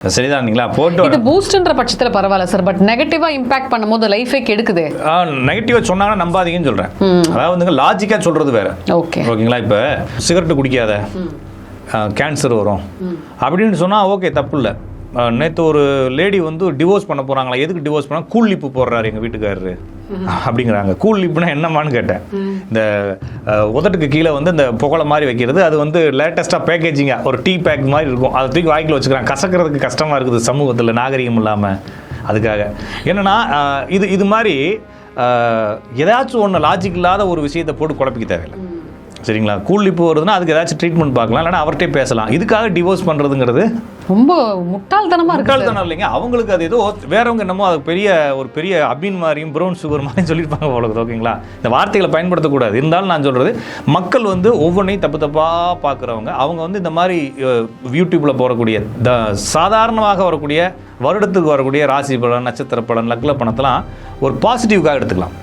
சரிதானுங்களா? போட்டு இது பூஸ்ட்ன்ற பட்சத்தில் பரவாயில்ல சார், பட் நெகட்டிவா இம்பாக்ட் பண்ணும்போது லைஃபே கெடுக்குது. நெகட்டிவா சொன்னாங்கன்னா நம்பாதீங்கன்னு சொல்றேன். அதாவது வந்து லாஜிக்கா சொல்றது வேற. ஓகேங்களா? இப்போ சிகரெட் குடிக்காத கேன்சர் வரும் அப்படின்னு சொன்னா ஓகே, தப்பு இல்லை. நேற்று ஒரு லேடி வந்து டிவோர்ஸ் பண்ண போகிறாங்களா, எதுக்கு டிவோர்ஸ் பண்ணால் கூல் லிப்பு போடுறாரு எங்கள் வீட்டுக்காரரு அப்படிங்கிறாங்க. கூல் லிப்புனா என்னமான்னு கேட்டேன். இந்த உதட்டுக்கு கீழே வந்து இந்த புகழை மாதிரி வைக்கிறது, அது வந்து லேட்டஸ்ட்டாக பேக்கேஜிங்காக ஒரு டீ பேக் மாதிரி இருக்கும், அதை தூக்கி வாய்க்கில் வச்சுக்கிறாங்க. கசக்கிறதுக்கு கஷ்டமாக இருக்குது சமூகத்தில், நாகரிகம் இல்லாமல். அதுக்காக என்னென்னா இது மாதிரி ஏதாச்சும் ஒன்று லாஜிக் இல்லாத ஒரு விஷயத்தை போட்டு குழப்பிக்க தேவையில்லை. சரிங்களா? கூல் லிப்பு வருதுன்னா அதுக்கு ஏதாச்சும் ட்ரீட்மெண்ட் பார்க்கலாம், இல்லைன்னா அவர்கிட்டே பேசலாம். இதுக்காக டிவோர்ஸ் பண்ணுறதுங்கிறது ரொம்ப முட்டாள்தனமாக இருக்கு. முட்டாள்தனம் இல்லைங்க, அவங்களுக்கு அது ஏதோ வேறவங்க என்னமோ அது ஒரு பெரிய அபின் மாதிரியும் ப்ரௌன் சுகர் மாதிரியும் சொல்லியிருப்பாங்க போல. ஓகேங்களா? இந்த வார்த்தைகளை பயன்படுத்தக்கூடாது. இருந்தாலும் நான் சொல்கிறது, மக்கள் வந்து ஒவ்வொன்றையும் தப்பாக பார்க்குறவங்க, அவங்க வந்து இந்த மாதிரி யூடியூப்பில் போகக்கூடிய சாதாரணமாக வரக்கூடிய வருடத்துக்கு வரக்கூடிய ராசி பலன், நட்சத்திர பலன், லக்ன பணத்தெல்லாம் ஒரு பாசிட்டிவ்காக எடுத்துக்கலாம்.